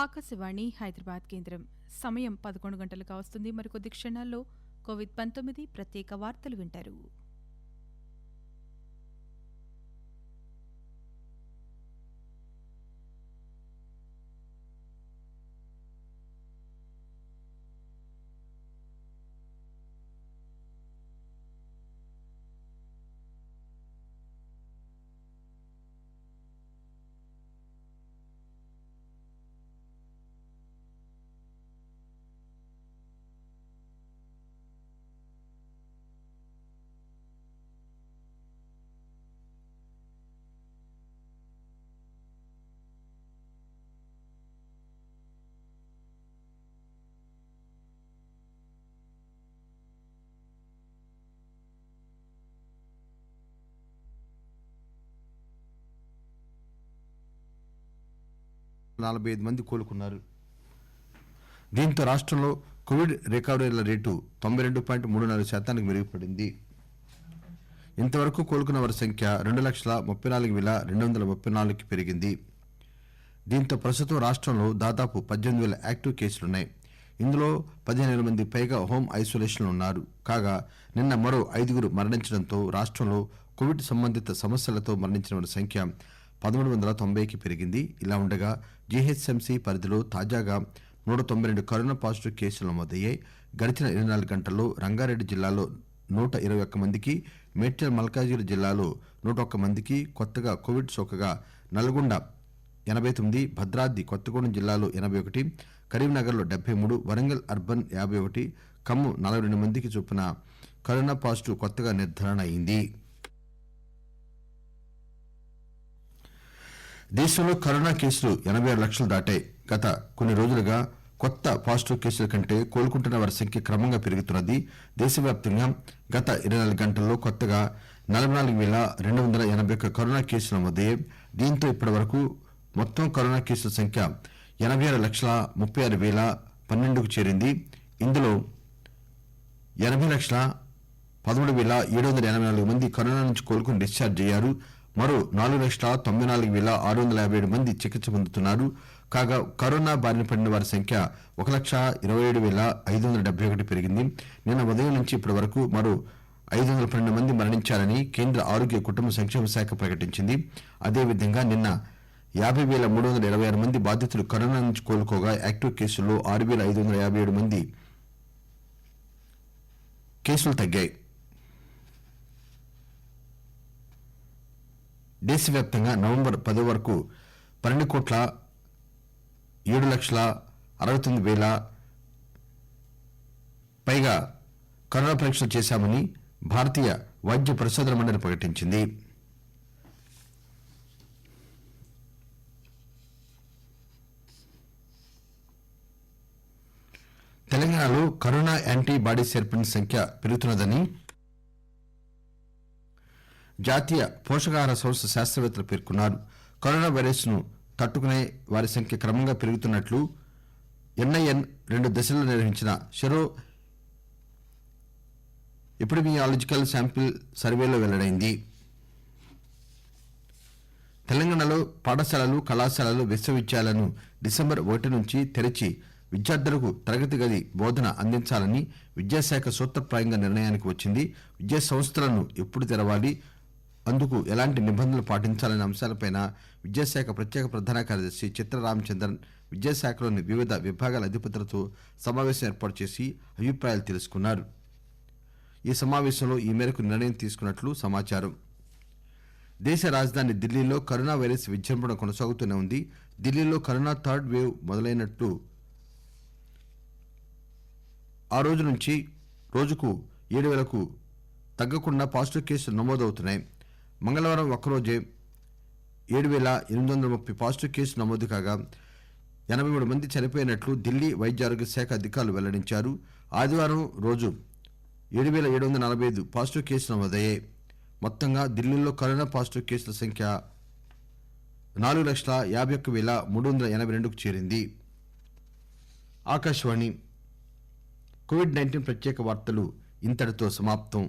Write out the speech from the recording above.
ఆకాశవాణి హైదరాబాద్ కేంద్రం సమయం 11 గంటలు కావస్తుంది. మరికొద్ది క్షణాల్లో కోవిడ్-19 ప్రత్యేక వార్తలు వింటారు. నలభై మంది కోలుకున్నారు. దీంతో రాష్ట్రంలో కోవిడ్ రికవరీల రేటు 92.34% మెరుగుపడింది. ఇంతవరకు కోలుకున్న వారి సంఖ్య 2,34,234కి పెరిగింది. దీంతో ప్రస్తుతం రాష్ట్రంలో దాదాపు 18,000 యాక్టివ్ కేసులున్నాయి. ఇందులో 15,000 మంది పైగా హోం ఐసోలేషన్లో ఉన్నారు. కాగా నిన్న మరో 5 మరణించడంతో రాష్ట్రంలో కోవిడ్ సంబంధిత సమస్యలతో మరణించిన వారి సంఖ్య 1,390కి పెరిగింది. ఇలా ఉండగా జీహెచ్ఎంసీ పరిధిలో తాజాగా 192 కరోనా పాజిటివ్ కేసులు నమోదయ్యాయి. గడిచిన 24 గంటల్లో రంగారెడ్డి జిల్లాలో 121 మందికి, మేడ్చల్ మల్కాజిగిరి జిల్లాలో 101 మందికి కొత్తగా కోవిడ్ సోకగా నల్గొండ 89, భద్రాద్రి కొత్తగూడెం జిల్లాలో 81, కరీంనగర్లో 73, వరంగల్ అర్బన్ 51, ఖమ్మం 42 మందికి చొప్పున కరోనా పాజిటివ్ కొత్తగా నిర్ధారణ అయింది. దేశంలో కరోనా కేసులు 86 లక్షలు దాటాయి. గత కొన్ని రోజులుగా కొత్త పాజిటివ్ కేసుల కంటే కోలుకుంటున్న వారి సంఖ్య క్రమంగా పెరుగుతున్నది. దేశవ్యాప్తంగా గత 24 గంటల్లో కొత్తగా 44,281 కరోనా కేసులు నమోదయ్యాయి. దీంతో ఇప్పటి వరకు మొత్తం కరోనా కేసుల సంఖ్య 86,36,012కు చేరింది. ఇందులో 80,13,784 మంది కరోనా నుంచి కోలుకుని డిశ్చార్జ్ అయ్యారు. మరో 4,94,657 మంది చికిత్స పొందుతున్నారు. కాగా కరోనా బారిన పడిన వారి సంఖ్య 1,27,571 పెరిగింది. నిన్న ఉదయం నుంచి ఇప్పటి వరకు మరో 512 మంది మరణించారని కేంద్ర ఆరోగ్య కుటుంబ సంక్షేమ శాఖ ప్రకటించింది. అదేవిధంగా నిన్న 50,326 మంది బాధితులు కరోనా నుంచి కోలుకోగా యాక్టివ్ కేసుల్లో 6,557 మంది కేసులు తగ్గాయి. దేశవ్యాప్తంగా నవంబర్ 10 వరకు 12,07,69,000 పైగా కరోనా పరీక్షలు చేశామని భారతీయ వైద్య పరిశోధన మండలి ప్రకటించింది. తెలంగాణలో కరోనా యాంటీబాడీస్ ఏర్పడిన సంఖ్య పెరుగుతున్నదని జాతీయ పోషకాహార సంస్థ శాస్త్రవేత్తలు పేర్కొన్నారు. కరోనా వైరస్ ను తట్టుకునే వారి సంఖ్య క్రమంగా పెరుగుతున్నట్లు ఎన్ఐఎన్ 2 దశల్లో నిర్వహించిన సెరో ఎపిడమియాలజికల్ శాంపిల్ సర్వేలో వెల్లడైంది. తెలంగాణలో పాఠశాలలు, కళాశాలలు, విశ్వవిద్యాలయాలను డిసెంబర్ 1 నుంచి తెరిచి విద్యార్థులకు తరగతి గది బోధన అందించాలని విద్యాశాఖ సూత్రప్రాయంగా నిర్ణయానికి వచ్చింది. విద్యా సంస్థలను ఎప్పుడు తెరవాలి, అందుకు ఎలాంటి నిబంధనలు పాటించాలనే అంశాలపై విద్యాశాఖ ప్రత్యేక ప్రధాన కార్యదర్శి చిత్ర రామచంద్రన్ విద్యాశాఖలోని వివిధ విభాగాల అధిపతులతో సమావేశం ఏర్పాటు చేసి అభిప్రాయాలు తెలుసుకున్నారు. ఈ సమావేశంలో ఈ మేరకు నిర్ణయం తీసుకున్నట్లు సమాచారం. దేశ రాజధాని ఢిల్లీలో కరోనా వైరస్ విజృంభణ కొనసాగుతూనే ఉంది. ఢిల్లీలో కరోనా థర్డ్ వేవ్ మొదలైనట్టు ఆ రోజు నుంచి రోజుకు 7,000కు తగ్గకుండా పాజిటివ్ కేసులు నమోదవుతున్నాయి. మంగళవారం ఒక్కరోజే 7,830 పాజిటివ్ కేసులు నమోదు కాగా 83 మంది చనిపోయినట్లు ఢిల్లీ వైద్య ఆరోగ్య శాఖ అధికారులు వెల్లడించారు. ఆదివారం రోజు 7,745 పాజిటివ్ కేసులు నమోదయ్యాయి. మొత్తంగా ఢిల్లీలో కరోనా పాజిటివ్ కేసుల సంఖ్య 4,51,382కు చేరింది. ఆకాశవాణి కోవిడ్-19 ప్రత్యేక వార్తలు ఇంతటితో సమాప్తం.